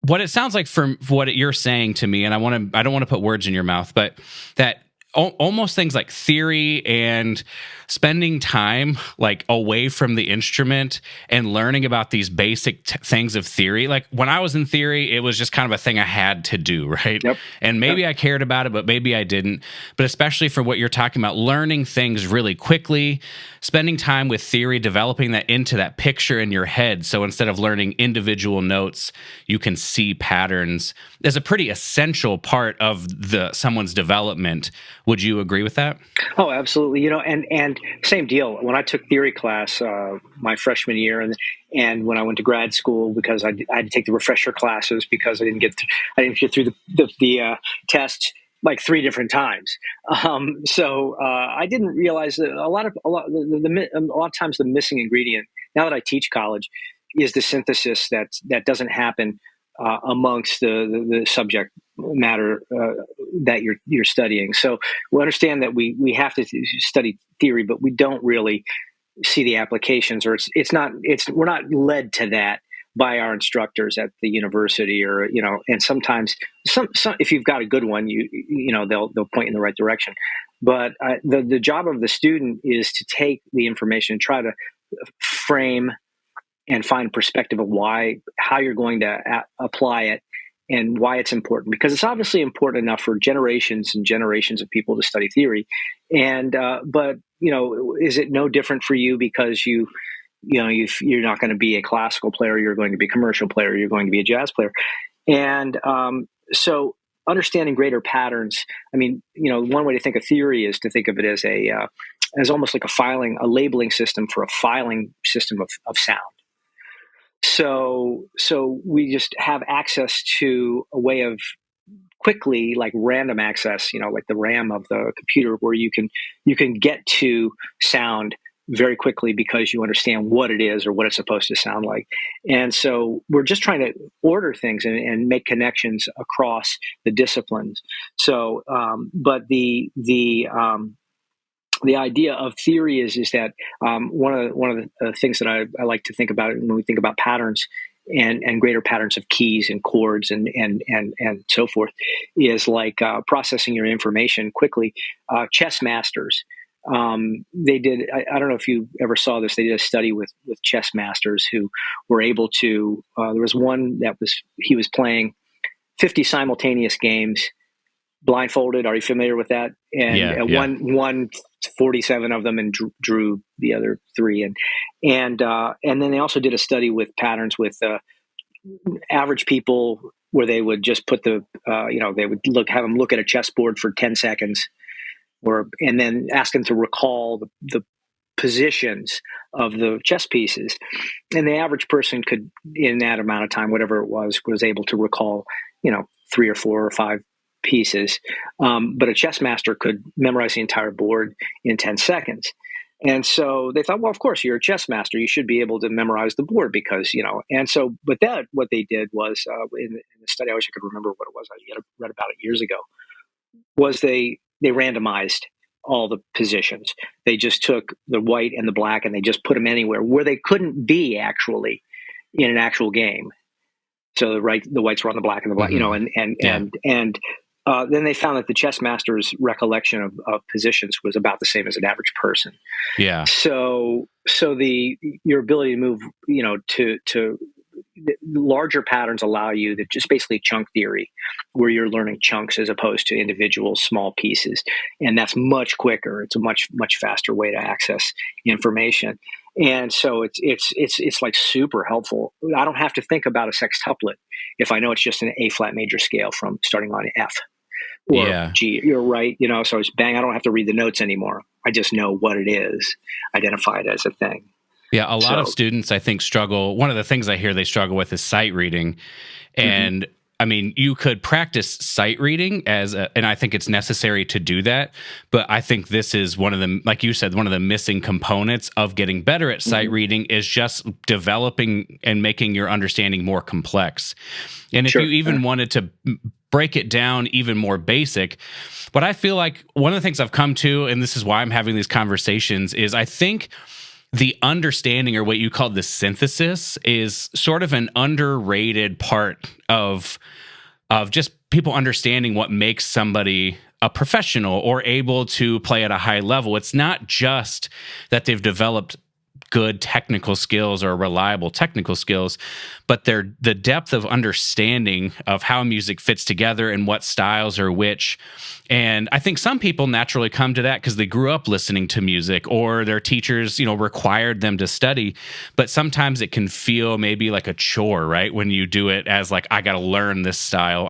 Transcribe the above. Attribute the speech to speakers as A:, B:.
A: what it sounds like from what you're saying to me, and I don't want to put words in your mouth, but that almost things like theory and spending time like away from the instrument and learning about these basic things of theory. Like when I was in theory, it was just kind of a thing I had to do, right?
B: Yep.
A: And maybe I cared about it, but maybe I didn't. But especially for what you're talking about, learning things really quickly, spending time with theory, developing that into that picture in your head. So instead of learning individual notes, you can see patterns is a pretty essential part of someone's development. Would you agree with that?
B: Oh, absolutely. You know, and same deal. When I took theory class my freshman year, and when I went to grad school, because I had to take the refresher classes because I didn't get through the test like 3 different times. So I didn't realize that a lot of times the missing ingredient, now that I teach college, is the synthesis that doesn't happen amongst the subject matter that you're studying. So we understand that we have to study theory, but we don't really see the applications, or we're not led to that by our instructors at the university, or and sometimes some if you've got a good one, they'll point in the right direction. But the job of the student is to take the information and try to frame and find perspective of how you're going to apply it and why it's important, because it's obviously important enough for generations and generations of people to study theory. And, but is it no different for you because you're not going to be a classical player, you're going to be a commercial player, you're going to be a jazz player. And, so understanding greater patterns, I mean, one way to think of theory is to think of it as almost like a labeling system for a filing system of sound. So we just have access to a way of quickly, like random access, like the RAM of the computer, where you can get to sound very quickly because you understand what it is or what it's supposed to sound like. And so we're just trying to order things and make connections across the disciplines. So, but the idea of theory is that one of the things that I like to think about when we think about patterns and greater patterns of keys and chords and so forth is like processing your information quickly. Chess masters, they did. I don't know if you ever saw this. They did a study with chess masters who were able to. There was one he was playing 50 simultaneous games blindfolded. Are you familiar with that? And won 47 of them and drew the other 3. And then they also did a study with patterns with average people, where they would just put they would have them look at a chessboard for 10 seconds, and then ask them to recall the positions of the chess pieces. And the average person could, in that amount of time, whatever it was able to recall, 3 or 4 or 5 pieces. But a chess master could memorize the entire board in 10 seconds. And so they thought, well, of course, you're a chess master. You should be able to memorize the board because, and so, but what they did was, in the study, I wish I could remember what it was. I read about it years ago, was they randomized all the positions. They just took the white and the black and they just put them anywhere where they couldn't be actually in an actual game. So the whites were on the black and the black, and then they found that the chess master's recollection of positions was about the same as an average person.
A: Yeah.
B: So your ability to move, to larger patterns allow you to just basically chunk theory, where you're learning chunks as opposed to individual small pieces, and that's much quicker. It's a much faster way to access information. And so it's like super helpful. I don't have to think about a sextuplet if I know it's just an A flat major scale from starting on F or G. You're right. So it's bang. I don't have to read the notes anymore. I just know what it is, identify it as a thing.
A: Yeah. A lot of students, I think, struggle. One of the things I hear they struggle with is sight reading. And I mean, you could practice sight reading and I think it's necessary to do that. But I think this is one of the, like you said, one of the missing components of getting better at sight reading is just developing and making your understanding more complex. And if you even wanted to break it down even more basic, but I feel like one of the things I've come to, and this is why I'm having these conversations, is I think the understanding, or what you call the synthesis, is sort of an underrated part of just people understanding what makes somebody a professional or able to play at a high level. It's not just that they've developed good technical skills or reliable technical skills, but the depth of understanding of how music fits together and what styles are which. And I think some people naturally come to that because they grew up listening to music, or their teachers, required them to study. But sometimes it can feel maybe like a chore, right? When you do it as like, I got to learn this style.